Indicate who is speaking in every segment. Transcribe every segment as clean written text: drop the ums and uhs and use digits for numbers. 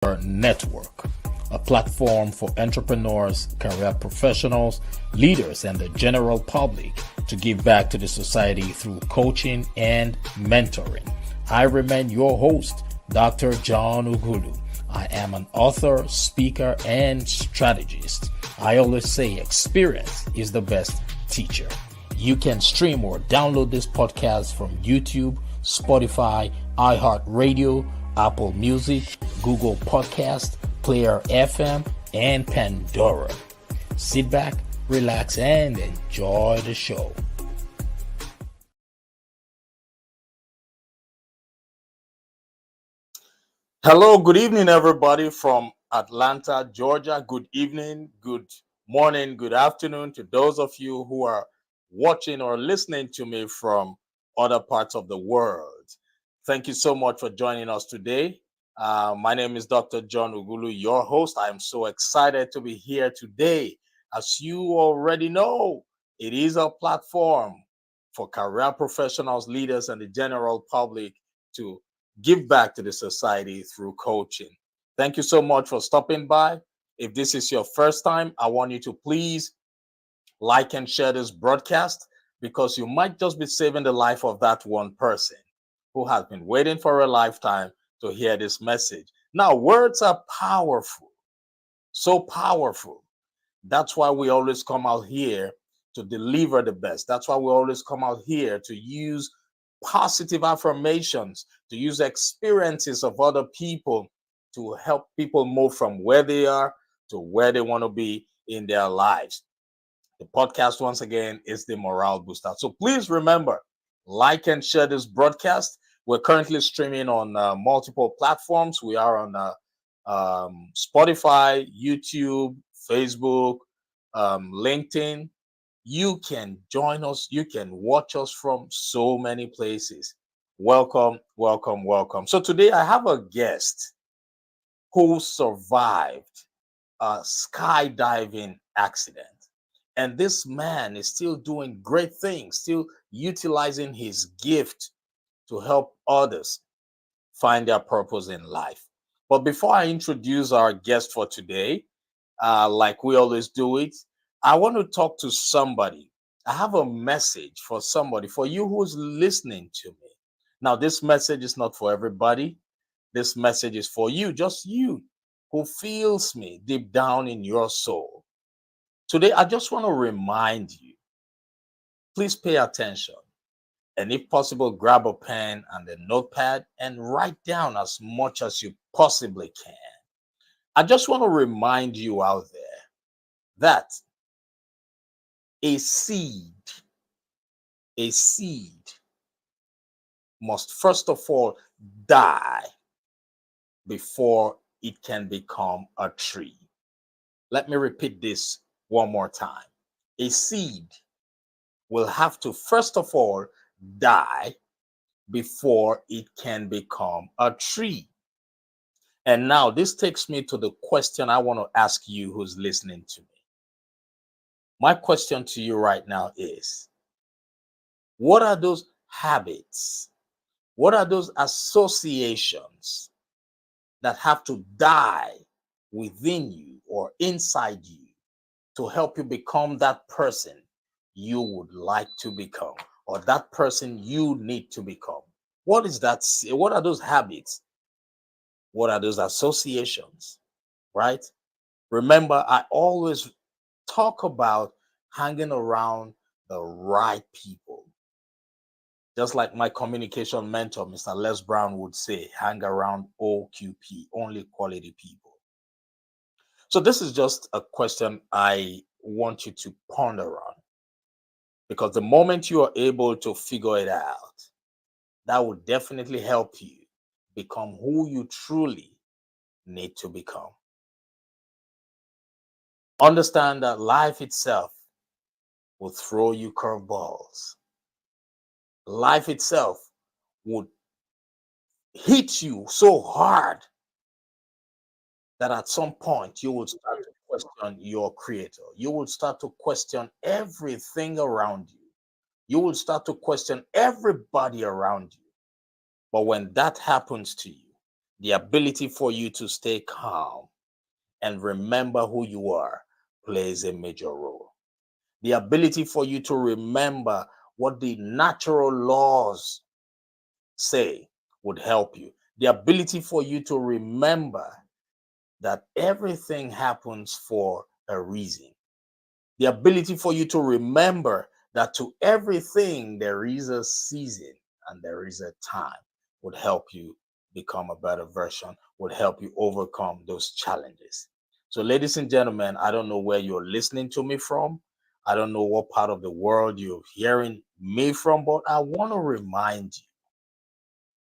Speaker 1: Network, a platform for entrepreneurs, career professionals, leaders, and the general public to give back to the society through coaching and mentoring. I remain your host, Dr. John Ugulu. I am an author, speaker, and strategist. I always say experience is the best teacher. You can stream or download this podcast from YouTube, Spotify, iHeartRadio, Apple Music, Google Podcast, Player FM, and Pandora. Sit back, relax, and enjoy the show. Hello, good evening, everybody from Atlanta, Georgia. Good evening, good morning, good afternoon to those of you who are watching or listening to me from other parts of the world. Thank you so much for joining us today. My name is Dr. John Ugulu, your host. I am so excited to be here today. As you already know, it is a platform for career professionals, leaders, and the general public to give back to the society through coaching. Thank you so much for stopping by. If this is your first time, I want you to please like and share this broadcast, because you might just be saving the life of that one person who has been waiting for a lifetime to hear this message. Now, words are powerful, so powerful. That's why we always come out here to deliver the best. That's why we always come out here to use positive affirmations, to use experiences of other people to help people move from where they are to where they want to be in their lives. The podcast, once again, is the morale booster. So please remember, like and share this broadcast. We're currently streaming on multiple platforms. We are on Spotify, YouTube, Facebook, LinkedIn. You can join us. You can watch us from so many places. Welcome, welcome, welcome. So today I have a guest who survived a skydiving accident. And this man is still doing great things, still utilizing his gift to help others find their purpose in life. But before I introduce our guest for today, like we always do it, I want to talk to somebody. I have a message for somebody, for you who's listening to me. Now, this message is not for everybody. This message is for you, just you, who feels me deep down in your soul. Today, I just want to remind you, please pay attention. And if possible, grab a pen and a notepad and write down as much as you possibly can. I just want to remind you out there that a seed must first of all die before it can become a tree. Let me repeat this one more time. A seed will have to first of all die before it can become a tree. And now this takes me to the question I want to ask you who's listening to me. My question to you right now is, what are those habits? What are those associations that have to die within you or inside you to help you become that person you would like to become, or that person you need to become? What is that? What are those habits? What are those associations? Right? Remember, I always talk about hanging around the right people. Just like my communication mentor, Mr. Les Brown, would say, hang around OQP, only quality people. So this is just a question I want you to ponder on, because the moment you are able to figure it out, that will definitely help you become who you truly need to become. Understand that life itself will throw you curveballs. Life itself would hit you so hard that at some point you will start to question your creator. You will start to question everything around you. You will start to question everybody around you. But when that happens to you, The ability for you to stay calm and remember who you are plays a major role. The ability for you to remember what the natural laws say would help you. The ability for you to remember that everything happens for a reason. The ability for you to remember that to everything there is a season and there is a time would help you become a better version, would help you overcome those challenges. So, ladies and gentlemen, I don't know where you're listening to me from. I don't know what part of the world you're hearing me from, but I want to remind you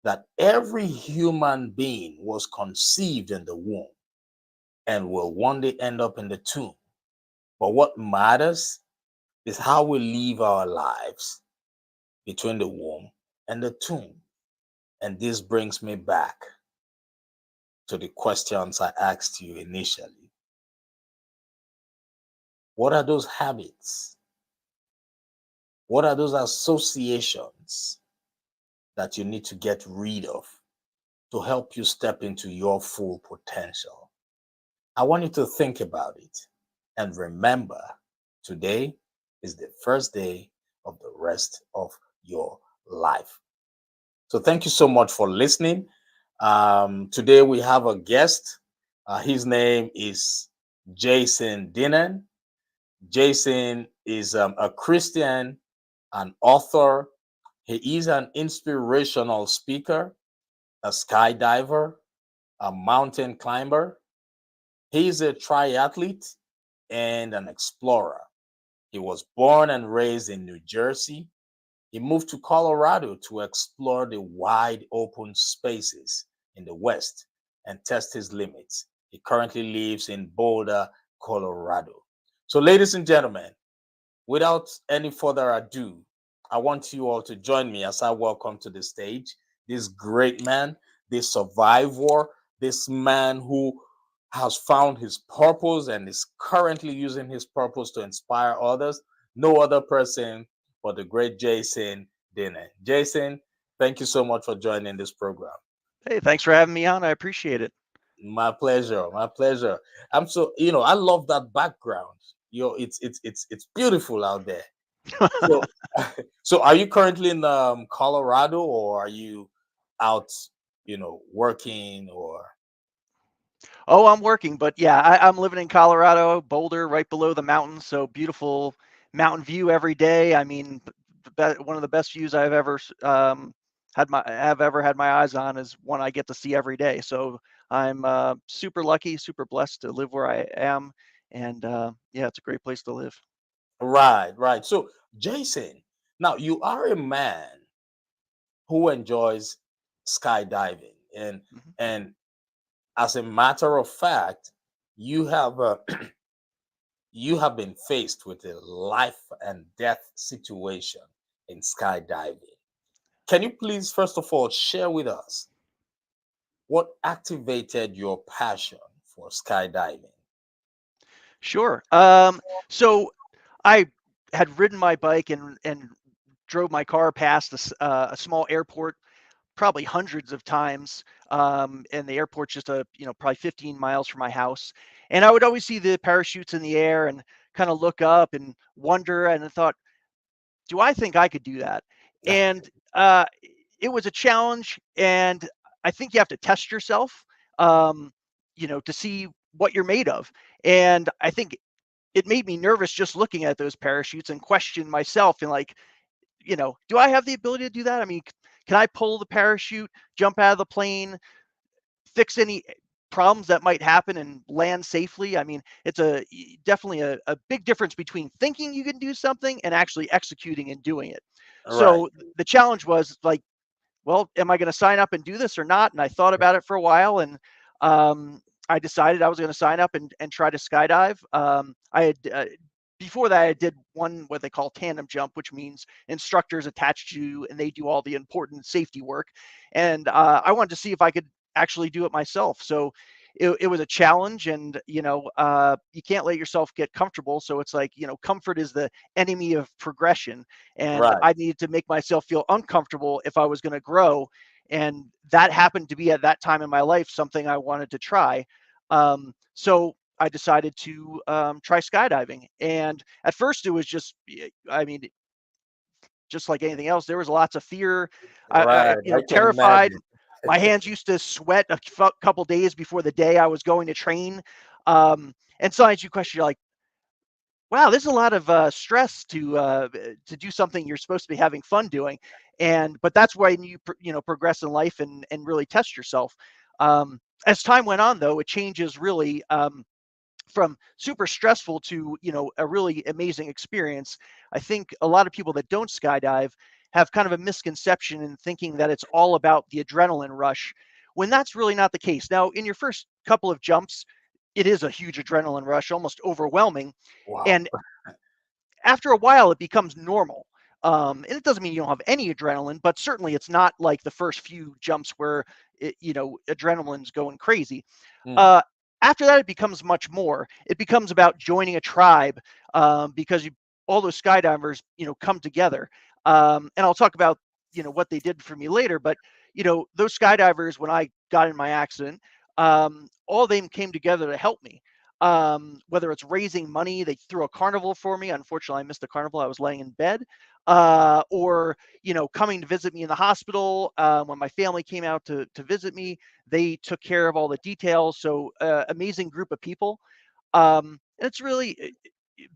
Speaker 1: that every human being was conceived in the womb and will one day end up in the tomb. But what matters is how we live our lives between the womb and the tomb. And this brings me back to the questions I asked you initially. What are those habits? What are those associations that you need to get rid of to help you step into your full potential? I want you to think about it and remember today is the first day of the rest of your life. So, thank you so much for listening. Today, we have a guest. His name is Jason Dennen. Jason is a Christian, an author. He is an inspirational speaker, a skydiver, a mountain climber. He is a triathlete and an explorer. He was born and raised in New Jersey. He moved to Colorado to explore the wide open spaces in the West and test his limits. He currently lives in Boulder, Colorado. So, ladies and gentlemen, without any further ado, I want you all to join me as I welcome to the stage this great man, this survivor, this man who has found his purpose and is currently using his purpose to inspire others. No other person but the great Jason Dennen. Jason, thank you so much for joining this program.
Speaker 2: Hey, thanks for having me on. I appreciate it.
Speaker 1: My pleasure. My pleasure. I'm so I love that background. It's beautiful out there. So, so are you currently in Colorado, or are you out, working or?
Speaker 2: Oh, I'm working, but yeah, I'm living in Colorado, Boulder, right below the mountains. So beautiful mountain view every day. I mean, one of the best views I've ever have ever had my eyes on is one I get to see every day. So I'm super lucky, super blessed to live where I am, and yeah, it's a great place to live.
Speaker 1: Right, right. So, Jason, now you are a man who enjoys skydiving, and
Speaker 2: Mhm.
Speaker 1: and as a matter of fact, you have you have been faced with a life and death situation in skydiving. Can you please, first of all, share with us what activated your passion for skydiving?
Speaker 2: Sure. So I had ridden my bike and drove my car past a small airport probably hundreds of times. And the airport's just probably 15 miles from my house. And I would always see the parachutes in the air and kind of look up and wonder. And I thought, do I think I could do that? And it was a challenge. And I think you have to test yourself, um, to see what you're made of. And I think it made me nervous just looking at those parachutes and question myself and like, do I have the ability to do that? I mean, can I pull the parachute, jump out of the plane, fix any problems that might happen and land safely? I mean, it's definitely a big difference between thinking you can do something and actually executing and doing it.
Speaker 1: Right,
Speaker 2: So the challenge was like, well, am I going to sign up and do this or not? And I thought about it for a while, and I decided I was going to sign up and try to skydive. I had before that I did one what they call tandem jump, which means instructors attached to you and they do all the important safety work. And I wanted to see if I could actually do it myself. So it was a challenge, and you can't let yourself get comfortable. So it's like comfort is the enemy of progression, and
Speaker 1: right,
Speaker 2: I needed to make myself feel uncomfortable if I was going to grow. And that happened to be at that time in my life something I wanted to try. So I decided to try skydiving. And at first it was just, I mean, just like anything else, there was lots of fear.
Speaker 1: Right. I can
Speaker 2: Terrified.
Speaker 1: imagine.
Speaker 2: My hands used to sweat a couple days before the day I was going to train. And sometimes you question, you're like, wow, there's a lot of stress to do something you're supposed to be having fun doing. But that's when you progress in life and really test yourself. As time went on, though, it changes really. From super stressful to a really amazing experience. I think a lot of people that don't skydive have kind of a misconception in thinking that it's all about the adrenaline rush, when that's really not the case. Now, in your first couple of jumps, it is a huge adrenaline rush, almost overwhelming.
Speaker 1: Wow.
Speaker 2: And after a while, it becomes normal. And it doesn't mean you don't have any adrenaline, but certainly it's not like the first few jumps where adrenaline's going crazy.
Speaker 1: Mm.
Speaker 2: Uh, After that, it becomes much more. It becomes about joining a tribe, because all those skydivers, come together. And I'll talk about what they did for me later. But those skydivers, when I got in my accident, all of them came together to help me. Whether it's raising money, they threw a carnival for me. Unfortunately, I missed the carnival. I was laying in bed. Or coming to visit me in the hospital. When my family came out to visit me, they took care of all the details. So amazing group of people. And it's really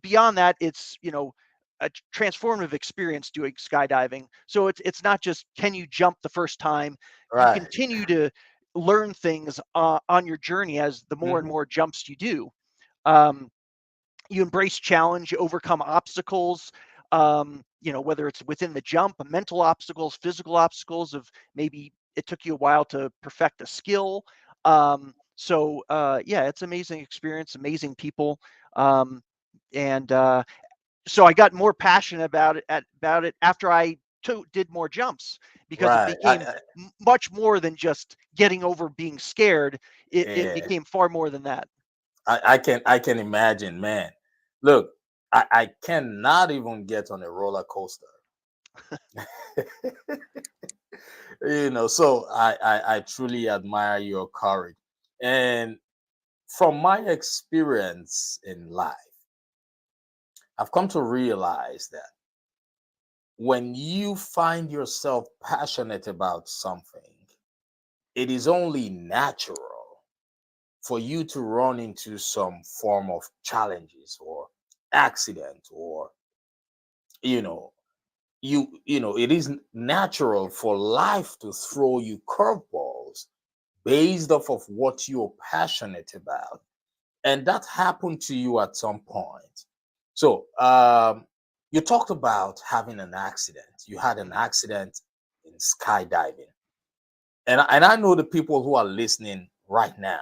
Speaker 2: beyond that. It's a transformative experience doing skydiving. So it's not just can you jump the first time. You
Speaker 1: Right.
Speaker 2: continue to learn things on your journey as the more and
Speaker 1: Hmm.
Speaker 2: more jumps you do. Um, you embrace challenge, you overcome obstacles, whether it's within the jump, mental obstacles, physical obstacles of maybe it took you a while to perfect a skill. Yeah, it's amazing experience, amazing people. Um, and So I got more passionate about it after I did more jumps, because it
Speaker 1: Right.
Speaker 2: became much more than just getting over being scared. It
Speaker 1: Yeah.
Speaker 2: became far more than that.
Speaker 1: I can imagine, man. Look, I cannot even get on a roller coaster. So I truly admire your courage. And from my experience in life, I've come to realize that when you find yourself passionate about something, it is only natural for you to run into some form of challenges or accident, or you know it is natural for life to throw you curveballs based off of what you're passionate about, and that happened to you at some point. So you talked about having an accident. You had an
Speaker 2: Mhm.
Speaker 1: accident in skydiving, and I know the people who are listening right now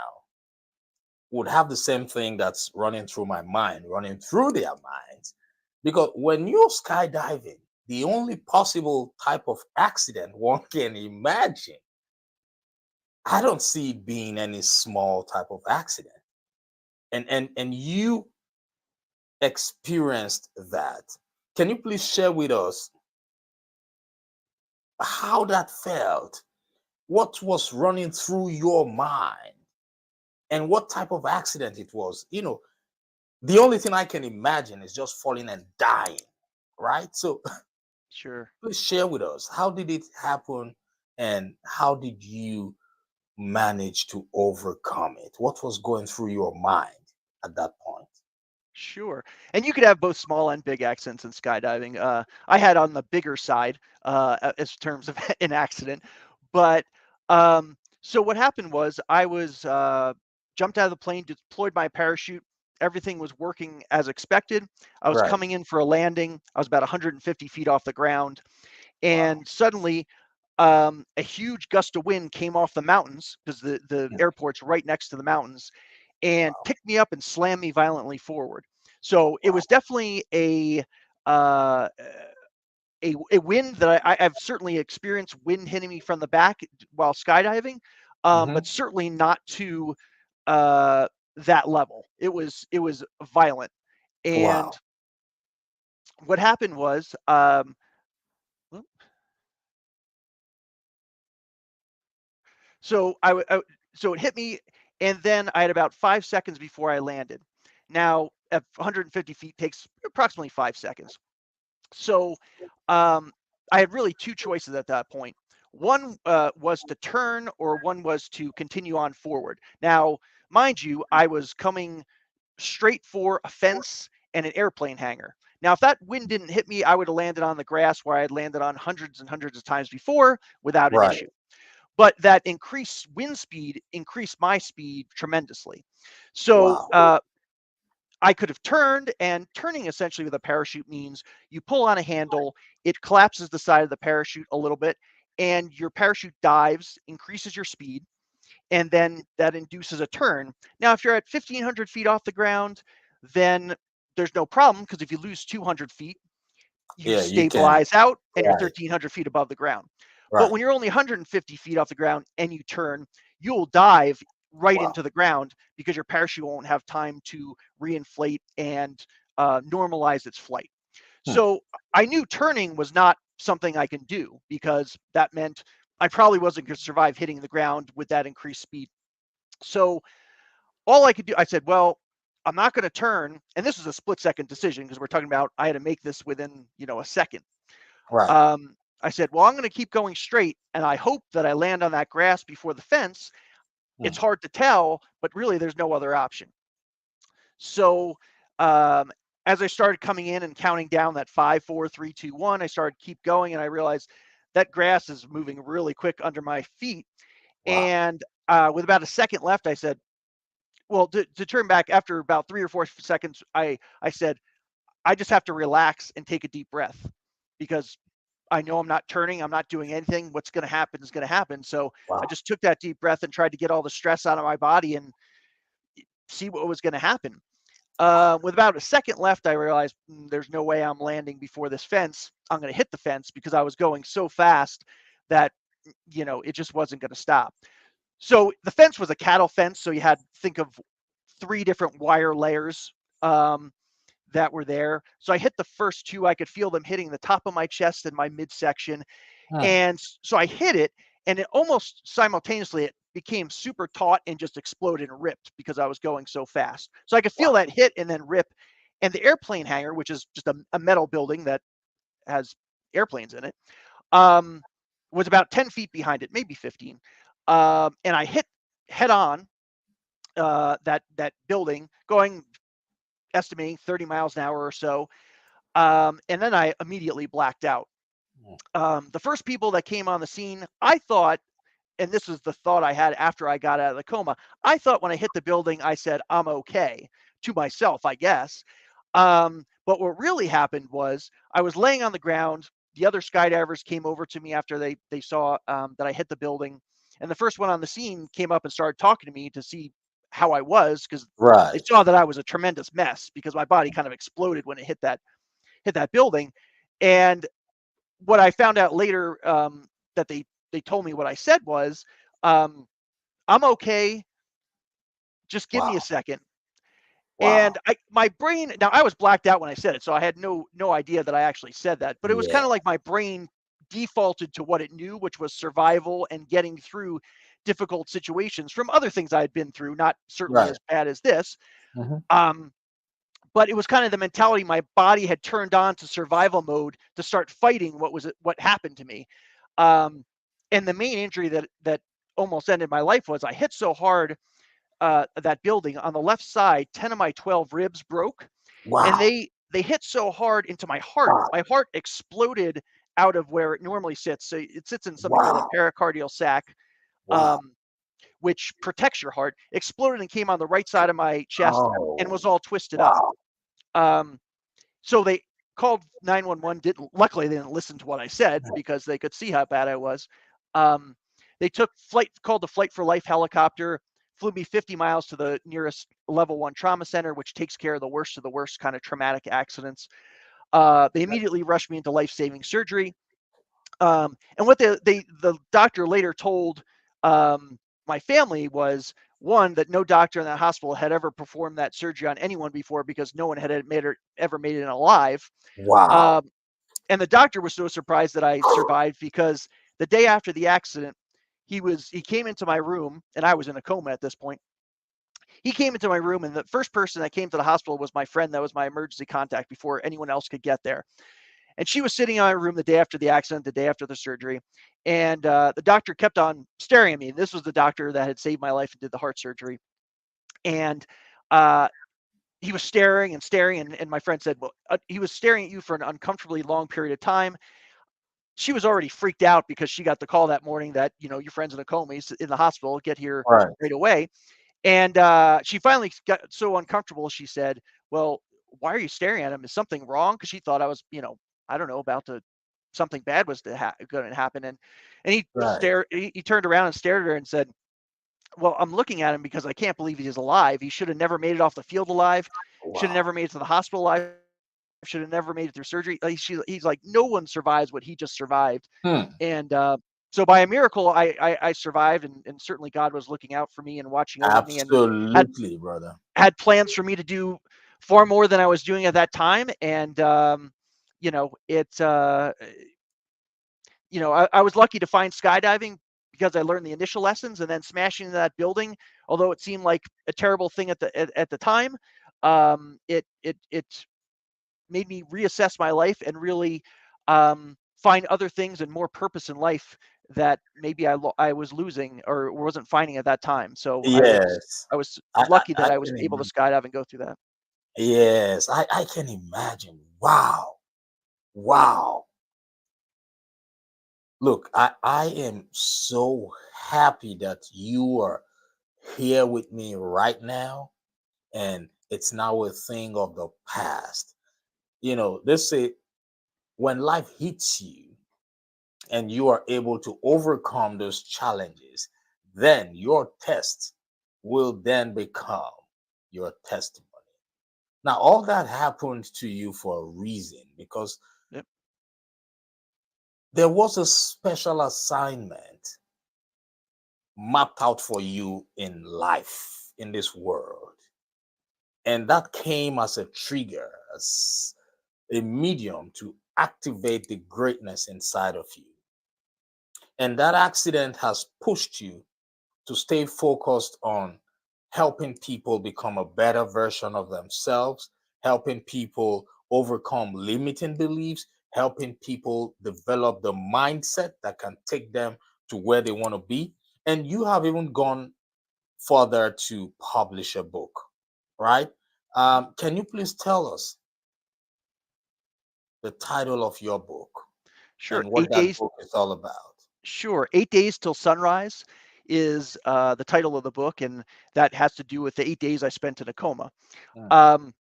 Speaker 1: would have the same thing that's running through my mind, running through their minds. Because when you're skydiving, the only possible type of accident one can imagine, I don't see it being any small type of accident. And you experienced that. Can you please share with us how that felt? What was running through your mind? And what type of accident it was? The only thing I can imagine is just falling and dying, right? So
Speaker 2: Sure.
Speaker 1: please share with us, how did it happen and how did you manage to overcome it? What was going through your mind at that point?
Speaker 2: Sure. And you could have both small and big accidents in skydiving. I had on the bigger side, as terms of an accident. But so what happened was I was jumped out of the plane, deployed my parachute. Everything was working as expected. I was
Speaker 1: Right.
Speaker 2: coming in for a landing. I was about 150 feet off the ground.
Speaker 1: Wow.
Speaker 2: And suddenly, a huge gust of wind came off the mountains, because the
Speaker 1: Mm.
Speaker 2: airport's right next to the mountains, and
Speaker 1: Wow.
Speaker 2: picked me up and slammed me violently forward. So it was
Speaker 1: Wow.
Speaker 2: definitely uh, a wind that I've certainly experienced wind hitting me from the back while skydiving, but
Speaker 1: Hmm.
Speaker 2: certainly not to uh, that level. It was violent. And
Speaker 1: Wow.
Speaker 2: what happened was, So so it hit me, and then I had about 5 seconds before I landed. Now, at 150 feet takes approximately 5 seconds. So I had really two choices at that point. One was to turn, or one was to continue on forward. Now, mind you, I was coming straight for a fence and an airplane hangar. Now, if that wind didn't hit me, I would have landed on the grass where I had landed on hundreds and hundreds of times before without an
Speaker 1: Right.
Speaker 2: issue. But that increased wind speed increased my speed tremendously. So
Speaker 1: Wow.
Speaker 2: I could have turned, and turning essentially with a parachute means you pull on a handle, it collapses the side of the parachute a little bit, and your parachute dives, increases your speed, and then that induces a turn. Now, if you're at 1,500 feet off the ground, then there's no problem, because if you lose 200 feet, you
Speaker 1: Yeah, you can.
Speaker 2: stabilize out and you're
Speaker 1: Right.
Speaker 2: 1,300 feet above the ground. But
Speaker 1: Right.
Speaker 2: when you're only 150 feet off the ground and you turn, you'll dive right
Speaker 1: Wow.
Speaker 2: into the ground because your parachute won't have time to reinflate and normalize its flight.
Speaker 1: Hmm.
Speaker 2: So I knew turning was not something I can do, because that meant I probably wasn't going to survive hitting the ground with that increased speed. So all I could do, I said, well, I'm not going to turn. And this was a split second decision, because we're talking about I had to make this within, a second.
Speaker 1: Right.
Speaker 2: I said, well, I'm going to keep going straight, and I hope that I land on that grass before the fence. It's
Speaker 1: Hmm.
Speaker 2: hard to tell, but really there's no other option. So as I started coming in and counting down that 5, 4, 3, 2, 1, I started keep going, and I realized that grass is moving really quick under my feet.
Speaker 1: Wow.
Speaker 2: And with about a second left, I said, well, to turn back after about 3 or 4 seconds, I said, I just have to relax and take a deep breath, because I know I'm not turning, I'm not doing anything. What's going to happen is going to happen. So I
Speaker 1: Wow.
Speaker 2: just took that deep breath and tried to get all the stress out of my body and see what was going to happen. With about a second left, I realized there's no way I'm landing before this fence. I'm going to hit the fence, because I was going so fast that, it just wasn't going to stop. So the fence was a cattle fence. So you had, think of 3 different wire layers that were there. So I hit the first two. I could feel them hitting the top of my chest and my midsection.
Speaker 1: Hmm.
Speaker 2: And so I hit it, and it almost simultaneously, it became super taut and just exploded and ripped, because I was going so fast. So I could feel
Speaker 1: Wow.
Speaker 2: that hit and then rip. And the airplane hangar, which is just a metal building that has airplanes in it, um, was about 10 feet behind it, maybe 15. And I hit head on that building, going estimating 30 miles an hour or so. And then I immediately blacked out.
Speaker 1: Hmm.
Speaker 2: The first people that came on the scene, I thought, and this is the thought I had after I got out of the coma, I thought when I hit the building, I said, I'm okay, to myself, I guess. But what really happened was I was laying on the ground. The other skydivers came over to me after they saw that I hit the building. And the first one on the scene came up and started talking to me to see how I was, because they
Speaker 1: Right.
Speaker 2: saw that I was a tremendous mess, because my body kind of exploded when it hit that building. And what I found out later, that they told me what I said was, um, I'm okay. Just give me a
Speaker 1: Wow.
Speaker 2: second. And
Speaker 1: Wow.
Speaker 2: my brain, now I was blacked out when I said it, so I had no idea that I actually said that. But it was
Speaker 1: Yeah.
Speaker 2: kind of like my brain defaulted to what it knew, which was survival and getting through difficult situations from other things I had been through, not certainly
Speaker 1: Right.
Speaker 2: as bad as this.
Speaker 1: Hmm.
Speaker 2: Um, but it was kind of the mentality my body had turned on to survival mode to start fighting what happened to me. Um, and the main injury that almost ended my life was I hit so hard that building on the left side, 10 of my 12 ribs broke, and
Speaker 1: Wow.
Speaker 2: they hit so hard into my heart.
Speaker 1: Wow.
Speaker 2: My heart exploded out of where it normally sits. So it sits in something called
Speaker 1: Wow.
Speaker 2: a pericardial sac,
Speaker 1: Wow.
Speaker 2: um, which protects your heart. Exploded and came on the right side of my chest and
Speaker 1: Oh.
Speaker 2: was all twisted up.
Speaker 1: Wow.
Speaker 2: Um, so they called 911. Luckily they didn't listen to what I said, because they could see how bad I was. Um, they called the Flight for Life helicopter, flew me 50 miles to the nearest level 1 trauma center, which takes care of the worst of the worst kind of traumatic accidents. They immediately rushed me into life-saving surgery. And what the doctor later told my family was, one, that no doctor in that hospital had ever performed that surgery on anyone before, because no one had ever made it alive.
Speaker 1: Wow.
Speaker 2: Um, and the doctor was so surprised that I survived, because the day after the accident, he came into my room, and I was in a coma at this point. He came into my room, and the first person that came to the hospital was my friend that was my emergency contact before anyone else could get there. And she was sitting in my room the day after the accident, the day after the surgery. And the doctor kept on staring at me. This was the doctor that had saved my life and did the heart surgery. And uh, he was staring and staring. And my friend said, well, he was staring at you for an uncomfortably long period of time. She was already freaked out because she got the call that morning that, your friend's in a coma, he's in the hospital, get here
Speaker 1: Right.
Speaker 2: right away. And she finally got so uncomfortable, she said, well, why are you staring at him? Is something wrong? Because she thought I was, I don't know, about to, something bad was going to happen. And
Speaker 1: Right.
Speaker 2: he turned around and stared at her and said, well, I'm looking at him because I can't believe he's alive. He should have never made it off the field alive. Should have
Speaker 1: Wow.
Speaker 2: never made it to the hospital alive. Should have never made it through surgery. He's like, no one survives what he just survived.
Speaker 1: Hmm.
Speaker 2: And so by a miracle, I survived, and certainly God was looking out for me and watching over me, and had
Speaker 1: Absolutely, brother.
Speaker 2: had plans for me to do far more than I was doing at that time. And I was lucky to find skydiving because I learned the initial lessons, and then smashing into that building, although it seemed like a terrible thing at the time, it made me reassess my life and really find other things and more purpose in life that maybe I was losing or wasn't finding at that time. So
Speaker 1: Yes.
Speaker 2: I was
Speaker 1: I, I,
Speaker 2: lucky
Speaker 1: I
Speaker 2: that I was
Speaker 1: can
Speaker 2: able to
Speaker 1: imagine.
Speaker 2: skydive and go through that.
Speaker 1: Yes, I can imagine. Wow. Wow. Look, I am so happy that you are here with me right now, and it's now a thing of the past. They say when life hits you and you are able to overcome those challenges, then your test will then become your testimony. Now, all that happened to you for a reason, because
Speaker 2: Yep.
Speaker 1: there was a special assignment mapped out for you in life, in this world. And that came as a trigger, as a medium to activate the greatness inside of you. And that accident has pushed you to stay focused on helping people become a better version of themselves, helping people overcome limiting beliefs, helping people develop the mindset that can take them to where they want to be. And you have even gone further to publish a book, right? Can you please tell us the title of your book
Speaker 2: Sure.
Speaker 1: and what that book is all about?
Speaker 2: Sure. 8 Days Till Sunrise is the title of the book, and that has to do with the 8 days I spent in a coma.
Speaker 1: Mm.
Speaker 2: Um,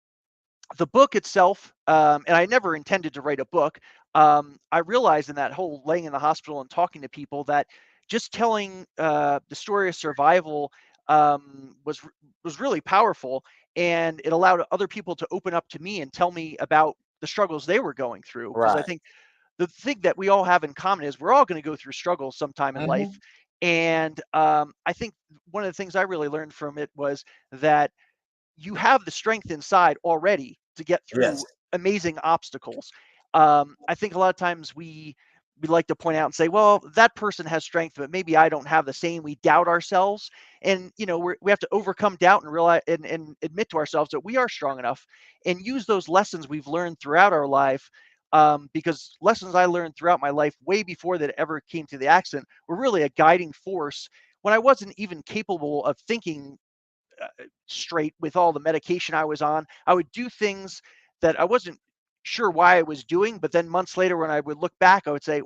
Speaker 2: the book itself, and I never intended to write a book. I realized in that whole laying in the hospital and talking to people that just telling the story of survival was really powerful, and it allowed other people to open up to me and tell me about the struggles they were going through. Because I
Speaker 1: Right.
Speaker 2: think the thing that we all have in common is we're all going to go through struggles sometime in life.
Speaker 1: Hmm.
Speaker 2: And I think one of the things I really learned from it was that you have the strength inside already to get
Speaker 1: Yes.
Speaker 2: through amazing obstacles. I think a lot of times we like to point out and say, well, that person has strength, but maybe I don't have the same. We doubt ourselves, and we have to overcome doubt and realize and admit to ourselves that we are strong enough, and use those lessons we've learned throughout our life. Because lessons I learned throughout my life, way before that ever came to the accident, were really a guiding force when I wasn't even capable of thinking straight with all the medication I was on. I would do things that I wasn't sure why I was doing, but then months later, when I would look back, I would say,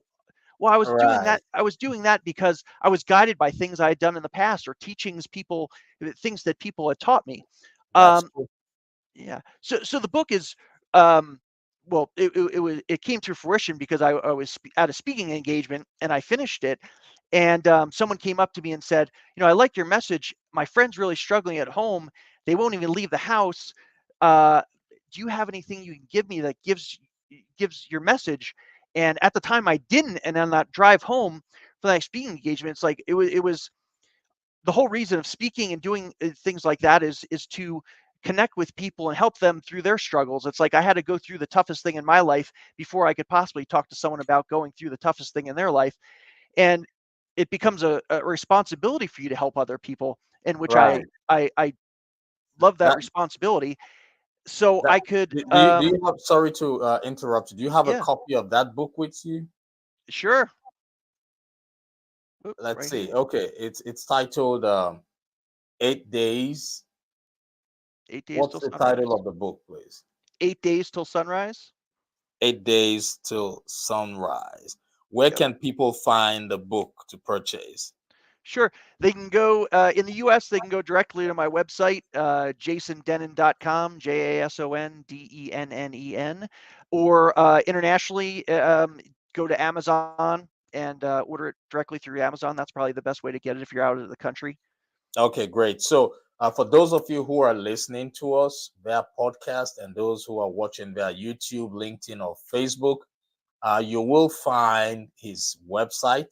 Speaker 2: well, I was doing
Speaker 1: Right.
Speaker 2: that. I was doing that because I was guided by things I had done in the past, or teachings people, things that people had taught me.
Speaker 1: That's
Speaker 2: Um,
Speaker 1: cool.
Speaker 2: yeah. So the book is, um, well, it came to fruition because I was at a speaking engagement and I finished it, and someone came up to me and said, I like your message. My friend's really struggling at home. They won't even leave the house. Uh, do you have anything you can give me that gives your message? And at the time I didn't. And on that drive home for that speaking engagement, it's like it was the whole reason of speaking and doing things like that is to connect with people and help them through their struggles. It's like I had to go through the toughest thing in my life before I could possibly talk to someone about going through the toughest thing in their life. And it becomes a responsibility for you to help other people, in which I
Speaker 1: Right.
Speaker 2: I I love that
Speaker 1: That
Speaker 2: responsibility. So
Speaker 1: that
Speaker 2: I could
Speaker 1: do you have, sorry to interrupt you. Do you have a
Speaker 2: yeah,
Speaker 1: copy of that book with you?
Speaker 2: sure. Oop,
Speaker 1: Let's
Speaker 2: right
Speaker 1: see.
Speaker 2: here.
Speaker 1: Okay, it's titled 8 days.
Speaker 2: 8 days
Speaker 1: What's
Speaker 2: till
Speaker 1: the title
Speaker 2: sunrise.
Speaker 1: of the book, please?
Speaker 2: 8 days till sunrise.
Speaker 1: 8 days till sunrise. Where
Speaker 2: Yep.
Speaker 1: can people find the book to purchase?
Speaker 2: Sure. They can go in the US, they can go directly to my website, JasonDennen.com, JasonDennen, or internationally, go to Amazon and order it directly through Amazon. That's probably the best way to get it if you're out of the country.
Speaker 1: Okay, great. So, for those of you who are listening to us via podcast and those who are watching via YouTube, LinkedIn, or Facebook, you will find his website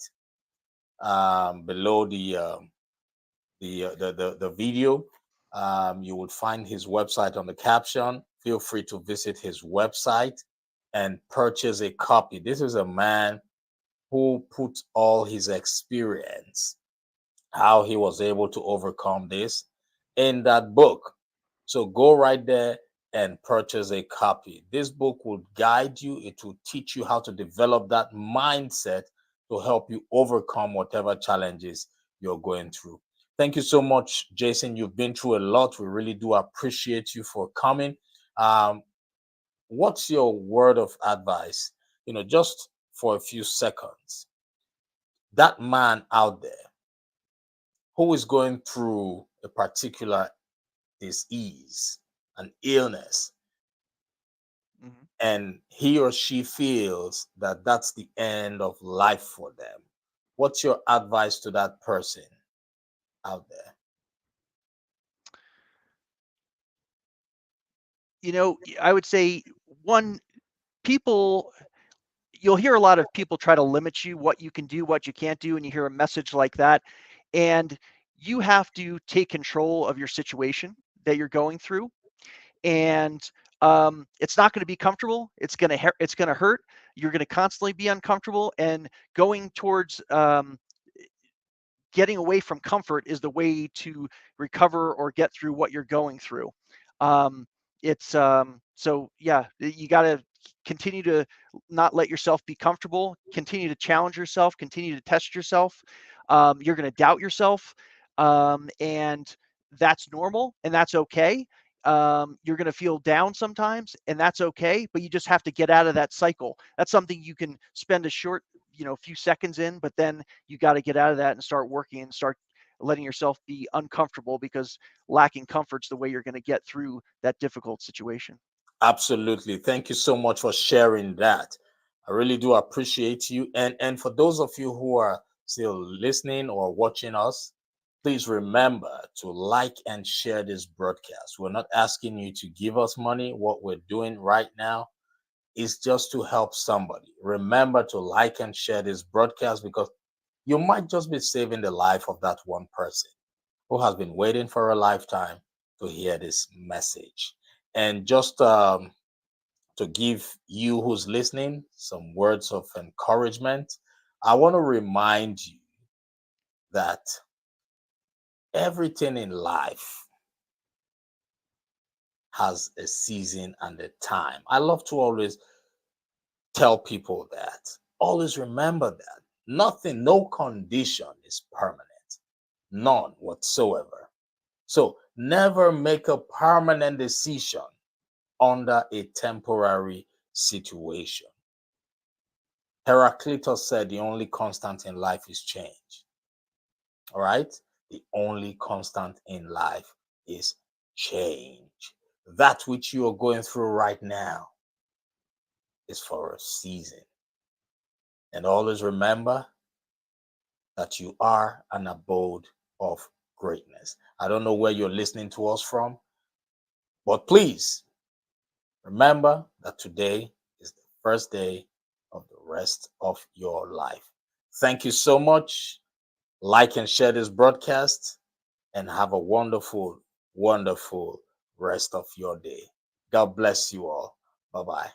Speaker 1: below the video. You would find his website on the caption. Feel free to visit his website and purchase a copy. This is a man who put all his experience, how he was able to overcome this, in that book. So go right there and purchase a copy. This book will guide you, it will teach you how to develop that mindset to help you overcome whatever challenges you're going through. Thank you so much, Jason. You've been through a lot. We really do appreciate you for coming. Um, what's your word of advice? Just for a few seconds, that man out there who is going through a particular disease, an illness,
Speaker 2: Mhm.
Speaker 1: and he or she feels that that's the end of life for them. What's your advice to that person out there?
Speaker 2: I would say one, people, you'll hear a lot of people try to limit you, what you can do, what you can't do, and you hear a message like that. And you have to take control of your situation that you're going through. And it's not going to be comfortable. It's going to hurt. You're going to constantly be uncomfortable. And going towards getting away from comfort is the way to recover or get through what you're going through. Um, it's so yeah, you got to continue to not let yourself be comfortable, continue to challenge yourself, continue to test yourself. You're going to doubt yourself, and that's normal and that's okay. You're going to feel down sometimes and that's okay, but you just have to get out of that cycle. That's something you can spend a short, few seconds in, but then you got to get out of that and start working and start letting yourself be uncomfortable, because lacking comfort's the way you're going to get through that difficult situation.
Speaker 1: Absolutely. Thank you so much for sharing that. I really do appreciate you. And for those of you who are still listening or watching us, please remember to like and share this broadcast. We're not asking you to give us money. What we're doing right now is just to help somebody. Remember to like and share this broadcast, because you might just be saving the life of that one person who has been waiting for a lifetime to hear this message. And just to give you who's listening some words of encouragement, I want to remind you that everything in life has a season and a time. I love to always tell people that. Always remember that nothing, no condition is permanent, none whatsoever. So never make a permanent decision under a temporary situation. Heraclitus said the only constant in life is change. All right? The only constant in life is change. That which you are going through right now is for a season. And always remember that you are an abode of greatness. I don't know where you're listening to us from, but please remember that today is the first day of the rest of your life. Thank you so much. Like and share this broadcast, and have a wonderful, wonderful rest of your day. God bless you all. Bye bye.